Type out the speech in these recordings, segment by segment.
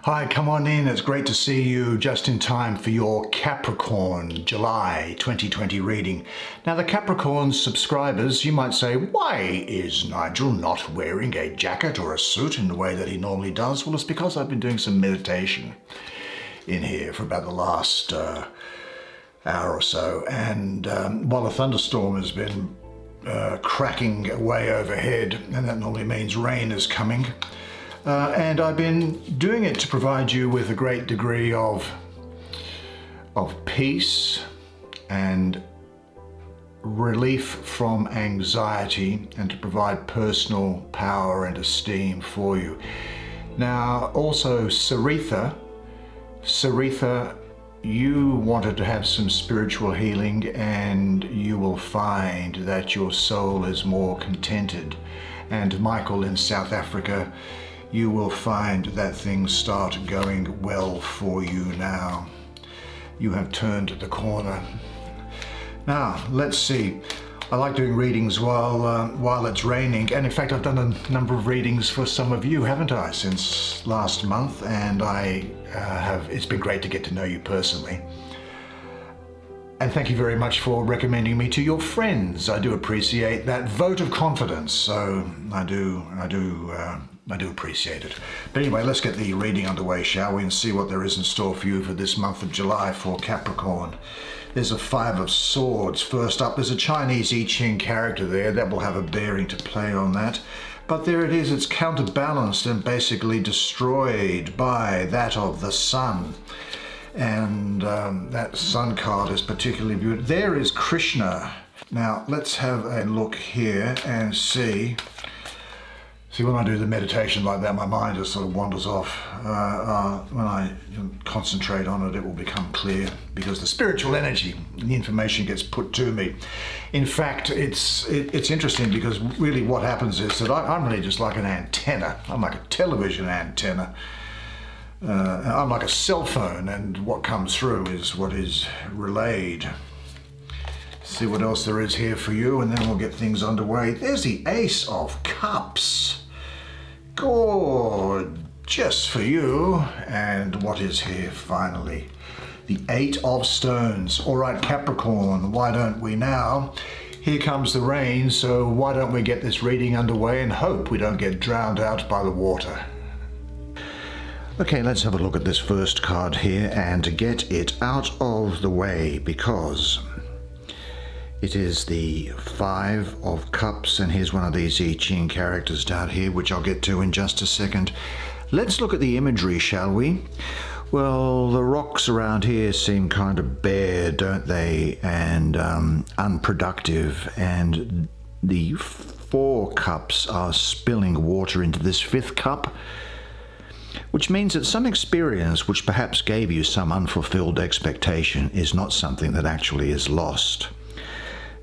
Hi, come on in. It's great to see you just in time for your Capricorn July 2020 reading. Now, the Capricorn subscribers, you might say, why is Nigel not wearing a jacket or a suit in the way that he normally does? Well, it's because I've been doing some meditation in here for about the last hour or so. And while a thunderstorm has been cracking away overhead, and that normally means rain is coming, and I've been doing it to provide you with a great degree of peace and relief from anxiety, and to provide personal power and esteem for you. Now, also Saritha, you wanted to have some spiritual healing, and you will find that your soul is more contented. And Michael in South Africa, you will find that things start going well for you now. You have turned the corner. Now, let's see. I like doing readings while it's raining, and in fact I've done a number of readings for some of you, haven't I, since last month, and it's been great to get to know you personally. And thank you very much for recommending me to your friends. I do appreciate that vote of confidence, so I do appreciate it. But anyway, let's get the reading underway, shall we, and see what there is in store for you for this month of July for Capricorn. There's a Five of Swords. First up, there's a Chinese I Ching character there that will have a bearing to play on that. But there it is, it's counterbalanced and basically destroyed by that of the Sun. And that Sun card is particularly beautiful. There is Krishna. Now, let's have a look here and see. See, when I do the meditation like that, my mind just sort of wanders off. When I concentrate on it, it will become clear, because the spiritual energy, the information gets put to me. In fact, it's interesting, because really what happens is that I'm really just like an antenna. I'm like a television antenna. I'm like a cell phone, and what comes through is what is relayed. See what else there is here for you, and then we'll get things underway. There's the Ace of Cups. Gorgeous for you. And what is here finally? The Eight of Stones. All right, Capricorn, why don't we now? Here comes the rain, so why don't we get this reading underway and hope we don't get drowned out by the water. Okay, let's have a look at this first card here and get it out of the way, because it is the Five of Cups, and here's one of these I Ching characters down here, which I'll get to in just a second. Let's look at the imagery, shall we? Well, the rocks around here seem kind of bare, don't they, and unproductive, and the Four Cups are spilling water into this fifth cup, which means that some experience which perhaps gave you some unfulfilled expectation is not something that actually is lost.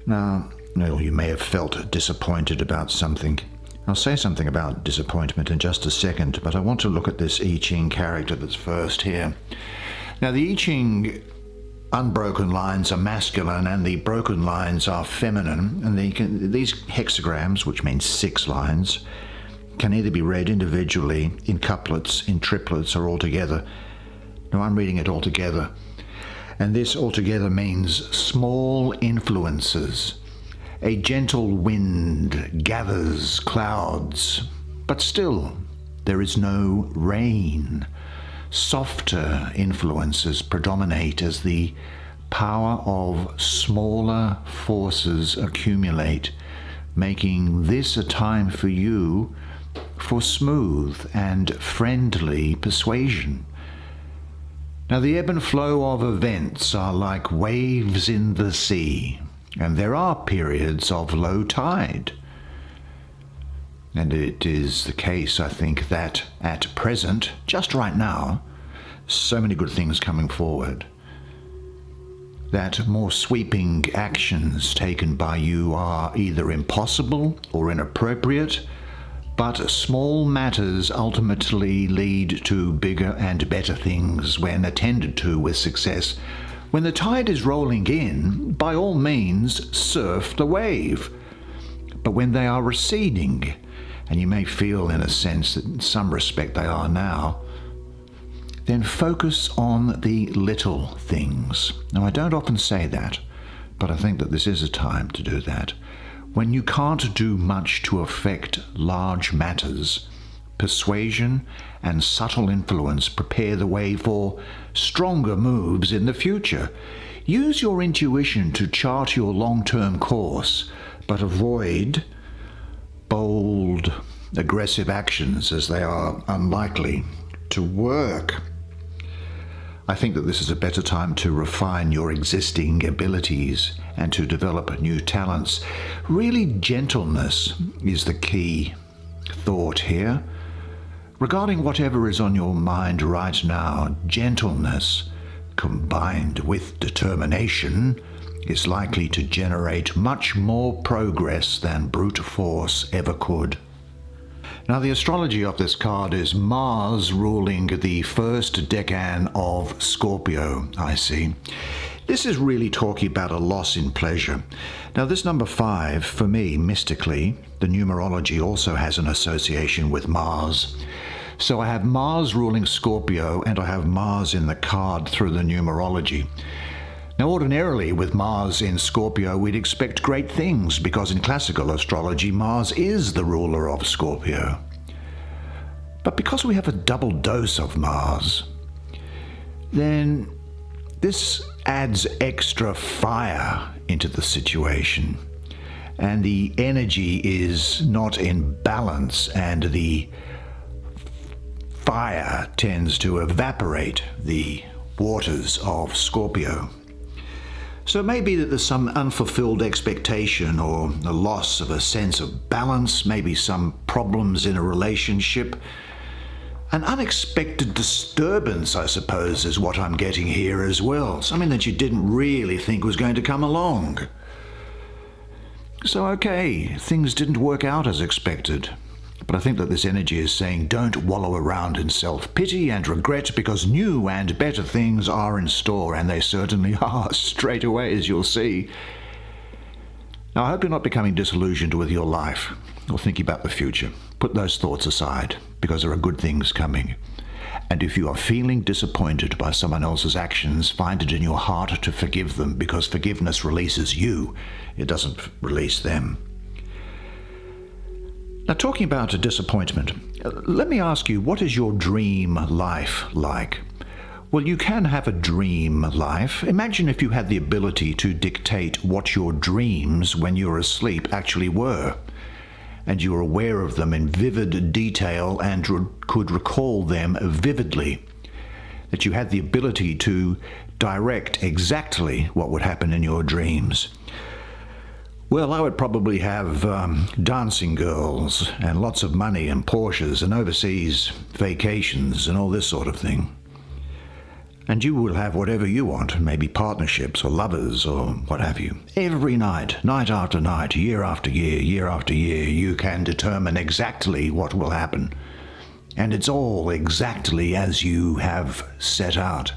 Now, you may have felt disappointed about something. I'll say something about disappointment in just a second, but I want to look at this I Ching character that's first here. Now, the I Ching unbroken lines are masculine and the broken lines are feminine, and these hexagrams, which means 6 lines, can either be read individually, in couplets, in triplets, or all together. Now, I'm reading it all together. And this altogether means small influences. A gentle wind gathers clouds, but still there is no rain. Softer influences predominate as the power of smaller forces accumulate, making this a time for you for smooth and friendly persuasion. Now, the ebb and flow of events are like waves in the sea, and there are periods of low tide. And it is the case, I think, that at present, just right now, so many good things coming forward, that more sweeping actions taken by you are either impossible or inappropriate, but small matters ultimately lead to bigger and better things when attended to with success. When the tide is rolling in, by all means, surf the wave. But when they are receding, and you may feel in a sense that in some respect they are now, then focus on the little things. Now, I don't often say that, but I think that this is a time to do that. When you can't do much to affect large matters, persuasion and subtle influence prepare the way for stronger moves in the future. Use your intuition to chart your long-term course, but avoid bold, aggressive actions as they are unlikely to work. I think that this is a better time to refine your existing abilities and to develop new talents. Really, gentleness is the key thought here. Regarding whatever is on your mind right now, gentleness combined with determination is likely to generate much more progress than brute force ever could. Now, the astrology of this card is Mars ruling the first decan of Scorpio, I see. This is really talking about a loss in pleasure. Now, this number 5, for me, mystically, the numerology also has an association with Mars. So I have Mars ruling Scorpio, and I have Mars in the card through the numerology. Now, ordinarily, with Mars in Scorpio, we'd expect great things, because in classical astrology, Mars is the ruler of Scorpio. But because we have a double dose of Mars, then this adds extra fire into the situation, and the energy is not in balance, and the fire tends to evaporate the waters of Scorpio. So it may be that there's some unfulfilled expectation or a loss of a sense of balance, maybe some problems in a relationship. An unexpected disturbance, I suppose, is what I'm getting here as well. Something that you didn't really think was going to come along. So, okay, things didn't work out as expected. But I think that this energy is saying don't wallow around in self-pity and regret, because new and better things are in store, and they certainly are, straight away, as you'll see. Now, I hope you're not becoming disillusioned with your life or thinking about the future. Put those thoughts aside, because there are good things coming. And if you are feeling disappointed by someone else's actions, find it in your heart to forgive them, because forgiveness releases you. It doesn't release them. Now, talking about a disappointment, let me ask you, what is your dream life like? Well, you can have a dream life. Imagine if you had the ability to dictate what your dreams when you were asleep actually were, and you were aware of them in vivid detail and could recall them vividly, that you had the ability to direct exactly what would happen in your dreams. Well, I would probably have dancing girls and lots of money and Porsches and overseas vacations and all this sort of thing. And you will have whatever you want, maybe partnerships or lovers or what have you. Every night, night after night, year after year, year after year, you can determine exactly what will happen. And it's all exactly as you have set out.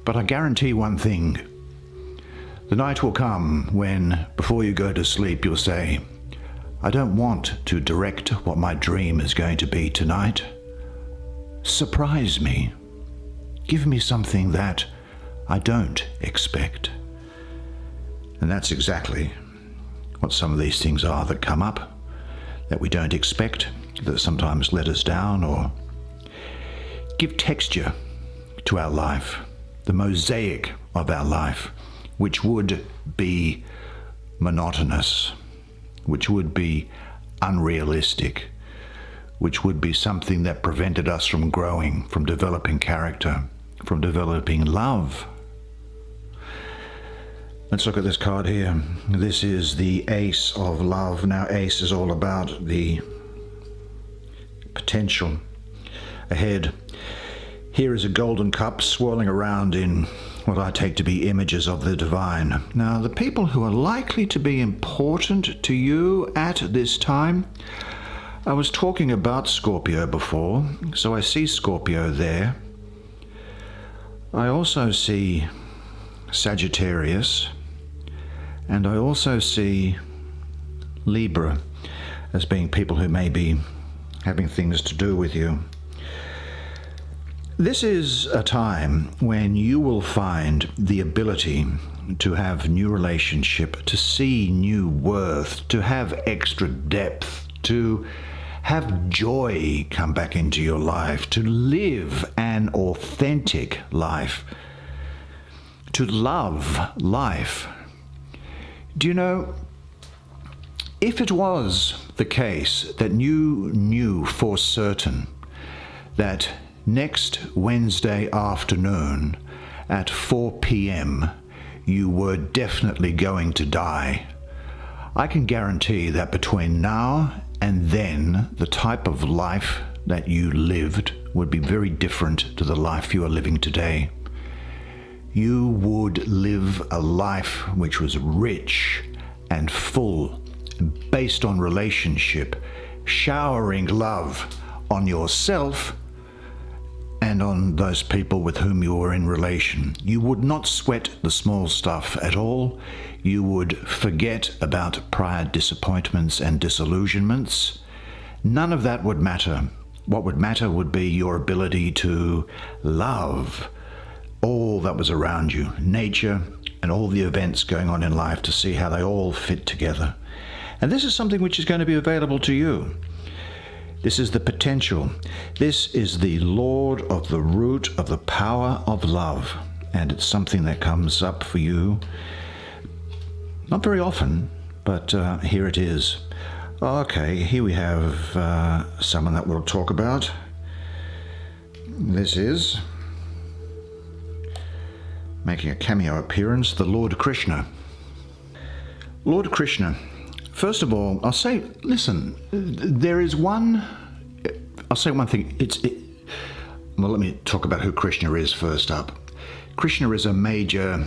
But I guarantee one thing. The night will come when, before you go to sleep, you'll say, I don't want to direct what my dream is going to be tonight. Surprise me. Give me something that I don't expect. And that's exactly what some of these things are that come up, that we don't expect, that sometimes let us down or give texture to our life, the mosaic of our life, which would be monotonous, which would be unrealistic, which would be something that prevented us from growing, from developing character, from developing love. Let's look at this card here. This is the Ace of Love. Now, Ace is all about the potential ahead. Here is a golden cup swirling around in what I take to be images of the divine. Now, the people who are likely to be important to you at this time, I was talking about Scorpio before, so I see Scorpio there. I also see Sagittarius, and I also see Libra as being people who may be having things to do with you. This is a time when you will find the ability to have new relationship, to see new worth, to have extra depth, to have joy come back into your life, to live an authentic life, to love life. Do you know, if it was the case that you knew for certain that next Wednesday afternoon at 4 p.m. you were definitely going to die, I can guarantee that between now and then the type of life that you lived would be very different to the life you are living today. You would live a life which was rich and full, based on relationship, showering love on yourself and on those people with whom you were in relation. You would not sweat the small stuff at all. You would forget about prior disappointments and disillusionments. None of that would matter. What would matter would be your ability to love all that was around you, nature and all the events going on in life, to see how they all fit together. And this is something which is going to be available to you. This is the potential. This is the Lord of the root of the power of love. And it's something that comes up for you not very often, but here it is. Okay, here we have someone that we'll talk about. This is making a cameo appearance, the Lord Krishna. Lord Krishna. First of all, I'll say, listen, I'll say one thing. Well, let me talk about who Krishna is first up. Krishna is a major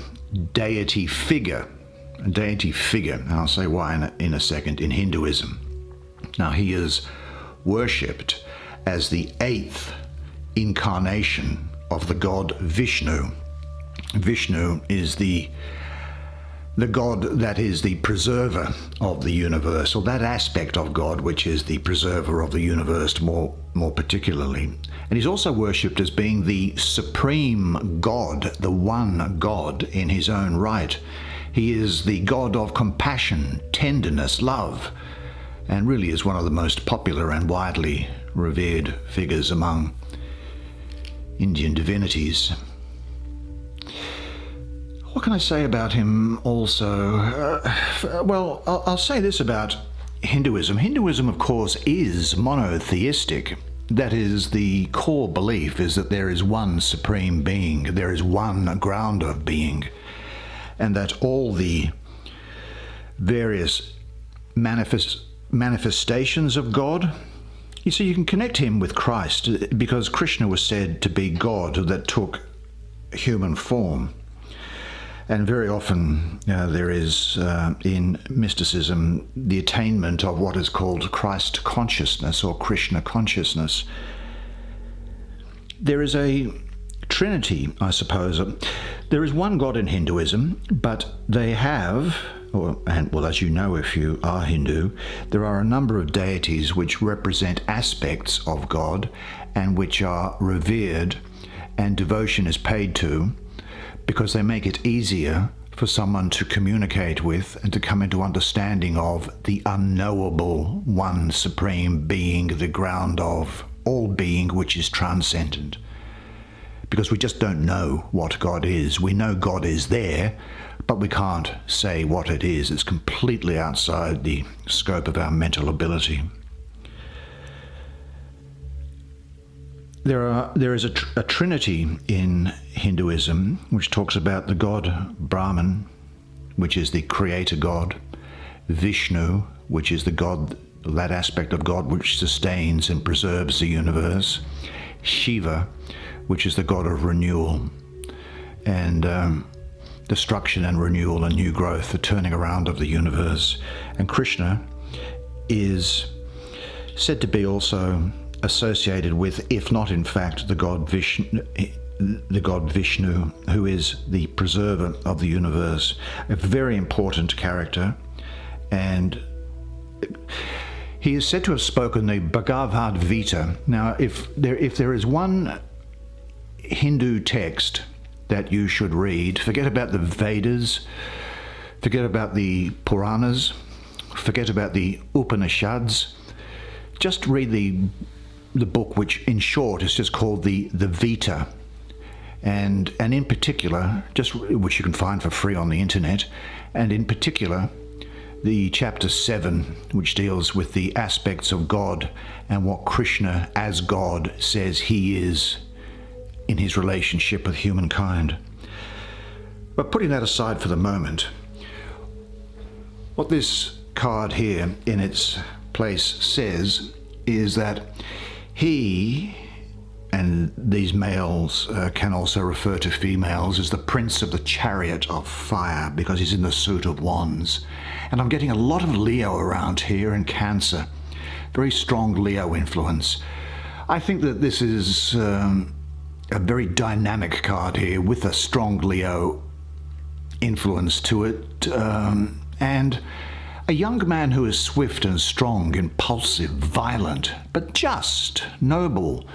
deity figure, and I'll say why in a second, in Hinduism. Now, he is worshipped as the 8th incarnation of the god Vishnu. Vishnu is the God that is the preserver of the universe, or that aspect of God which is the preserver of the universe more particularly. And he's also worshipped as being the supreme God, the one God in his own right. He is the God of compassion, tenderness, love, and really is one of the most popular and widely revered figures among Indian divinities. What can I say about him also? Well, I'll say this about Hinduism. Hinduism, of course, is monotheistic. That is, the core belief is that there is one supreme being, there is one ground of being, and that all the various manifestations of God, you see, you can connect him with Christ, because Krishna was said to be God that took human form. And very often there is, in mysticism, the attainment of what is called Christ consciousness or Krishna consciousness. There is a trinity, I suppose. There is one God in Hinduism, but they have, as you know if you are Hindu, there are a number of deities which represent aspects of God and which are revered and devotion is paid to, because they make it easier for someone to communicate with and to come into understanding of the unknowable one supreme being, the ground of all being, which is transcendent. Because we just don't know what God is. We know God is there, but we can't say what it is. It's completely outside the scope of our mental ability. There is a trinity in Hinduism which talks about the god Brahman, which is the creator god, Vishnu, which is the god, that aspect of God which sustains and preserves the universe, Shiva, which is the god of renewal and destruction and renewal and new growth, the turning around of the universe. And Krishna is said to be also associated with, if not in fact, the god Vishnu, who is the preserver of the universe, a very important character. And he is said to have spoken the Bhagavad Gita. Now, if there is one Hindu text that you should read. Forget about the Vedas, forget about the Puranas, forget about the Upanishads. Just read the book, which in short is just called the Vita. And in particular, which you can find for free on the internet, and in particular, the chapter 7, which deals with the aspects of God and what Krishna as God says he is in his relationship with humankind. But putting that aside for the moment, what this card here in its place says is that he, and these males can also refer to females, as the prince of the chariot of fire, because he's in the suit of wands. And I'm getting a lot of Leo around here in Cancer. Very strong Leo influence. I think that this is a very dynamic card here with a strong Leo influence to it. And a young man who is swift and strong, impulsive, violent, but just, noble,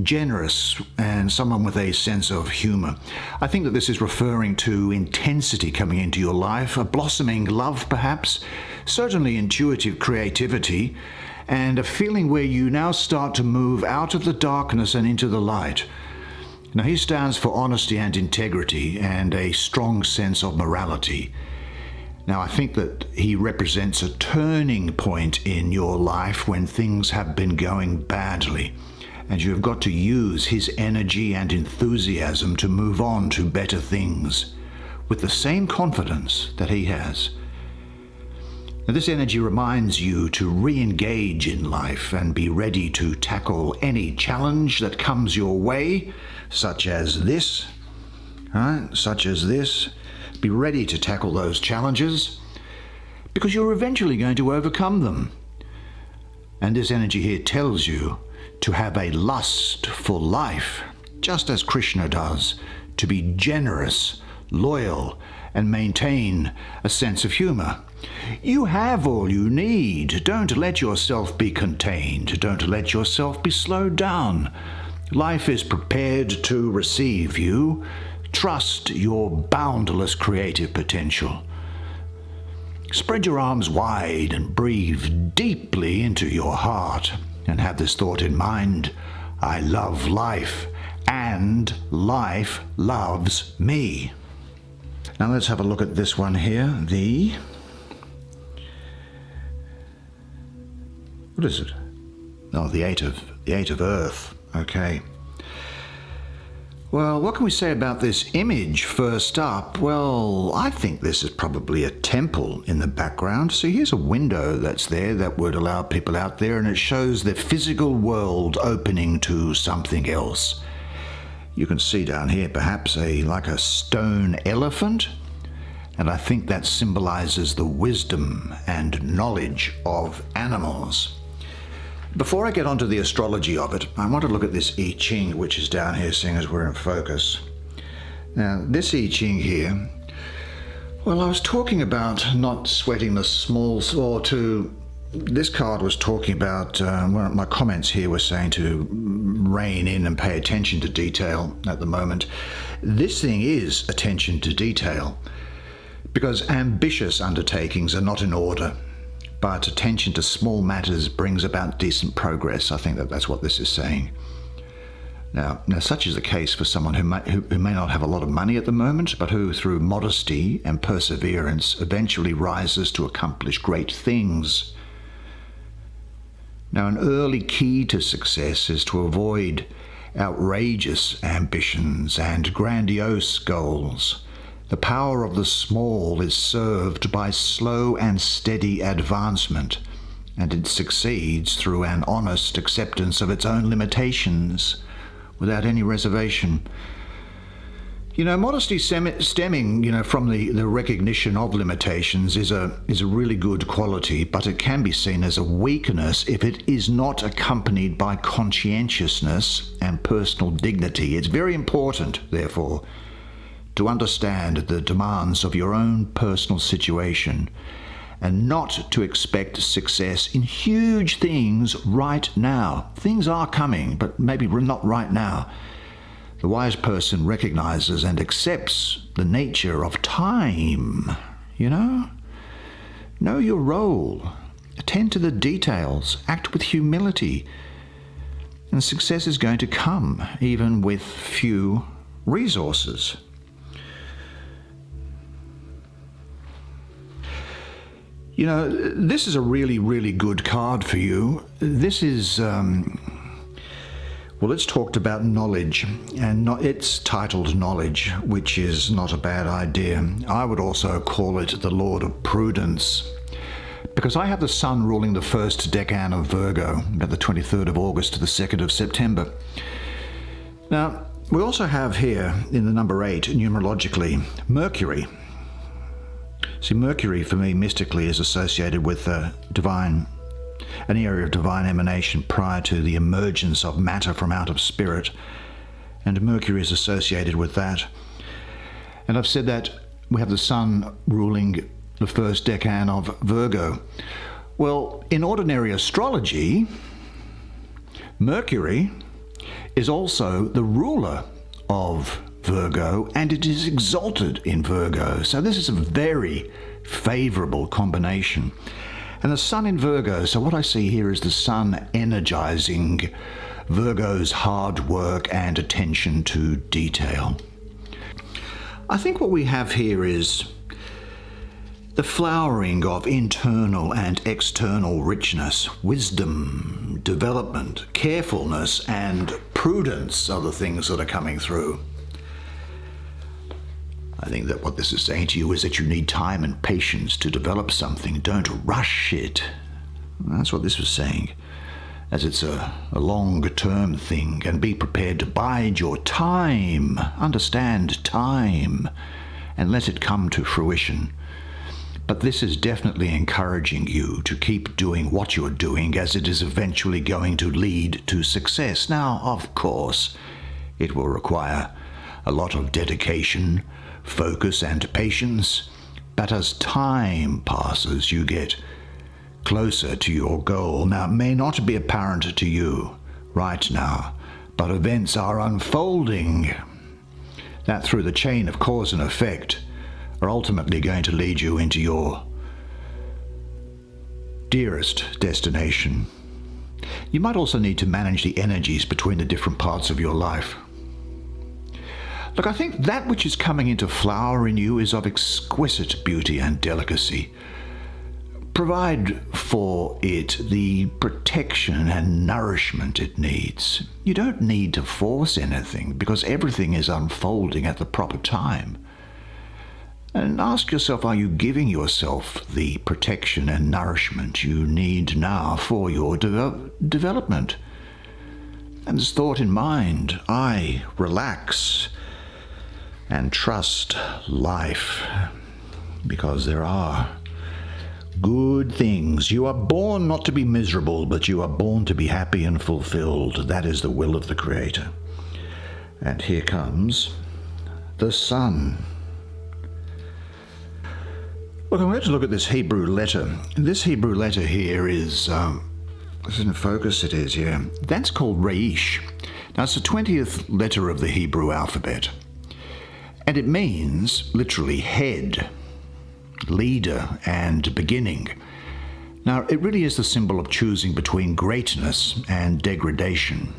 generous, and someone with a sense of humor. I think that this is referring to intensity coming into your life, a blossoming love perhaps, certainly intuitive creativity, and a feeling where you now start to move out of the darkness and into the light. Now, he stands for honesty and integrity and a strong sense of morality. Now, I think that he represents a turning point in your life when things have been going badly, and you have got to use his energy and enthusiasm to move on to better things with the same confidence that he has. Now, this energy reminds you to re-engage in life and be ready to tackle any challenge that comes your way, such as this. Be ready to tackle those challenges because you're eventually going to overcome them. And this energy here tells you to have a lust for life, just as Krishna does, to be generous, loyal, and maintain a sense of humor. You have all you need. Don't let yourself be contained. Don't let yourself be slowed down. Life is prepared to receive you. Trust your boundless creative potential. Spread your arms wide and breathe deeply into your heart. And have this thought in mind: I love life, and life loves me. Now let's have a look at this one here. What is it? Oh, the eight of Earth. Okay. Well, what can we say about this image first up? Well, I think this is probably a temple in the background. So here's a window that's there that would allow people out there, and it shows the physical world opening to something else. You can see down here perhaps like a stone elephant, and I think that symbolizes the wisdom and knowledge of animals. Before I get onto the astrology of it, I want to look at this I Ching, which is down here, seeing as we're in focus. Now, this I Ching here, well, I was talking about not sweating the small, this card was talking about, my comments here were saying to rein in and pay attention to detail at the moment. This thing is attention to detail, because ambitious undertakings are not in order. But attention to small matters brings about decent progress. I think that's what this is saying. Now, such is the case for someone who may not have a lot of money at the moment, but who, through modesty and perseverance, eventually rises to accomplish great things. Now, an early key to success is to avoid outrageous ambitions and grandiose goals. The power of the small is served by slow and steady advancement, and it succeeds through an honest acceptance of its own limitations, without any reservation. Modesty stemming, from the recognition of limitations is a really good quality, but it can be seen as a weakness if it is not accompanied by conscientiousness and personal dignity. It's very important, therefore, to understand the demands of your own personal situation and not to expect success in huge things right now. Things are coming, but maybe not right now. The wise person recognizes and accepts the nature of time, Know your role. Attend to the details. Act with humility. And success is going to come, even with few resources. This is a really, really good card for you. This is, it's talked about knowledge, and it's titled Knowledge, which is not a bad idea. I would also call it the Lord of Prudence, because I have the Sun ruling the first decan of Virgo, about the 23rd of August to the 2nd of September. Now, we also have here, in the number 8, numerologically, Mercury. See, Mercury, for me, mystically, is associated with an area of divine emanation prior to the emergence of matter from out of spirit. And Mercury is associated with that. And I've said that we have the Sun ruling the first decan of Virgo. Well, in ordinary astrology, Mercury is also the ruler of Virgo, and it is exalted in Virgo. So this is a very favorable combination. And the Sun in Virgo, so what I see here is the Sun energizing Virgo's hard work and attention to detail. I think what we have here is the flowering of internal and external richness, wisdom, development, carefulness, and prudence are the things that are coming through. I think that what this is saying to you is that you need time and patience to develop something. Don't rush it. That's what this was saying, as it's a long-term thing, and be prepared to bide your time. Understand time and let it come to fruition. But this is definitely encouraging you to keep doing what you're doing, as it is eventually going to lead to success. Now, of course, it will require a lot of dedication, focus, and patience, but as time passes, you get closer to your goal. Now, it may not be apparent to you right now, but events are unfolding that, through the chain of cause and effect, are ultimately going to lead you into your dearest destination. You might also need to manage the energies between the different parts of your life. Look, I think that which is coming into flower in you is of exquisite beauty and delicacy. Provide for it the protection and nourishment it needs. You don't need to force anything, because everything is unfolding at the proper time. And ask yourself, are you giving yourself the protection and nourishment you need now for your development? And this thought in mind, I relax and trust life, because there are good things. You are born not to be miserable, but you are born to be happy and fulfilled. That is the will of the Creator. And here comes the Sun. Look, I'm going to look at this Hebrew letter. This Hebrew letter here is, this in focus it is, yeah. That's called Reish. Now, it's the 20th letter of the Hebrew alphabet. And it means, literally, head, leader, and beginning. Now, it really is the symbol of choosing between greatness and degradation.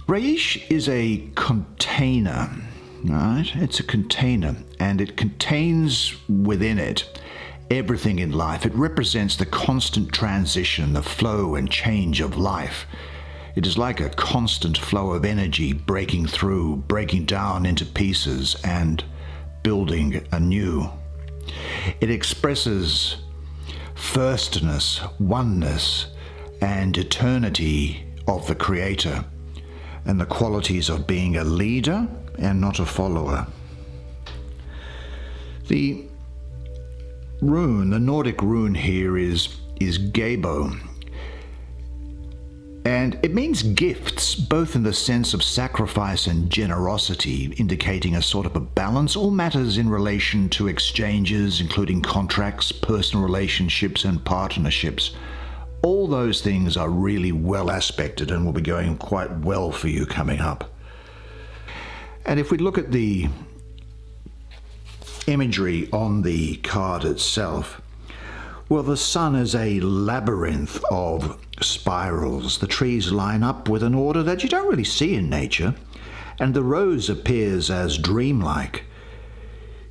Reish is a container. Right? It's a container, and it contains within it everything in life. It represents the constant transition, the flow and change of life. It is like a constant flow of energy breaking through, breaking down into pieces, and building anew. It expresses firstness, oneness, and eternity of the Creator, and the qualities of being a leader and not a follower. The rune, the Nordic rune here is Gabo, and it means gifts, both in the sense of sacrifice and generosity, indicating a sort of a balance. All matters in relation to exchanges, including contracts, personal relationships, and partnerships, all those things are really well aspected and will be going quite well for you coming up. And if we look at the imagery on the card itself, well, the sun is a labyrinth of spirals. The trees line up with an order that you don't really see in nature, and the rose appears as dreamlike.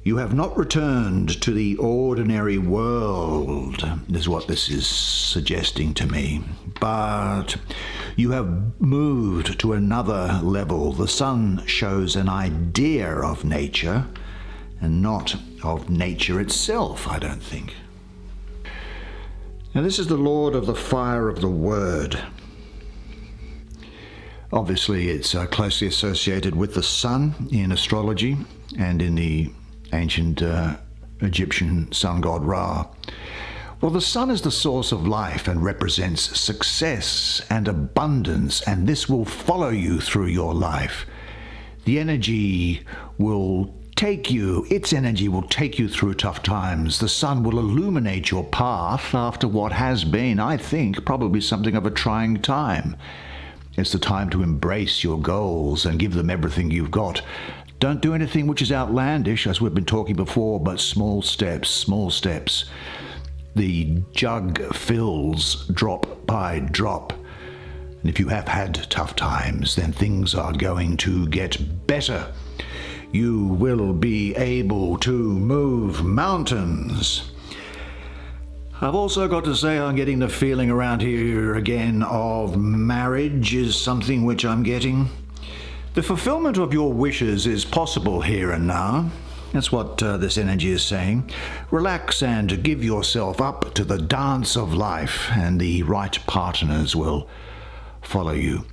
You have not returned to the ordinary world, is what this is suggesting to me, but you have moved to another level. The sun shows an idea of nature and not of nature itself, I don't think. Now, this is the Lord of the Fire of the Word. Obviously, it's closely associated with the sun in astrology and in the ancient Egyptian sun god Ra. Well, the sun is the source of life and represents success and abundance, and this will follow you through your life. The energy will its energy will take you through tough times. The sun will illuminate your path after what has been, I think, probably something of a trying time. It's the time to embrace your goals and give them everything you've got. Don't do anything which is outlandish, as we've been talking before, but small steps, small steps. The jug fills drop by drop. And if you have had tough times, then things are going to get better. You will be able to move mountains. I've also got to say I'm getting the feeling around here again of marriage is something which I'm getting. The fulfillment of your wishes is possible here and now. That's what this energy is saying. Relax and give yourself up to the dance of life, and the right partners will follow you.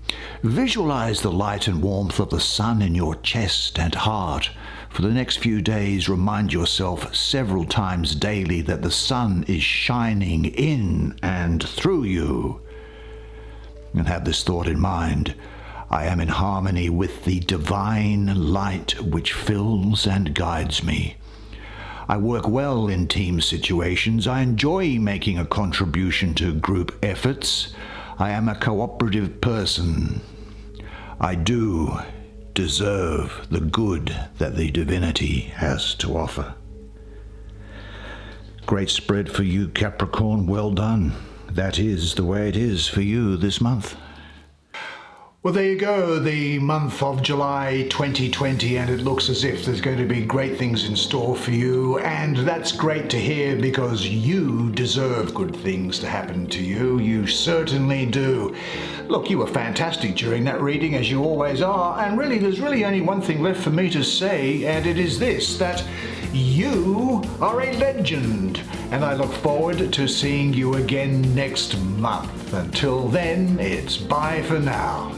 Visualize the light and warmth of the sun in your chest and heart. For the next few days, remind yourself several times daily that the sun is shining in and through you. And have this thought in mind: I am in harmony with the divine light which fills and guides me. I work well in team situations. I enjoy making a contribution to group efforts. I am a cooperative person. I do deserve the good that the divinity has to offer. Great spread for you, Capricorn. Well done. That is the way it is for you this month. Well, there you go, the month of July 2020, and it looks as if there's going to be great things in store for you, and that's great to hear because you deserve good things to happen to you. You certainly do. Look, you were fantastic during that reading, as you always are, and really, there's really only one thing left for me to say, and it is this, that you are a legend, and I look forward to seeing you again next month. Until then, it's bye for now.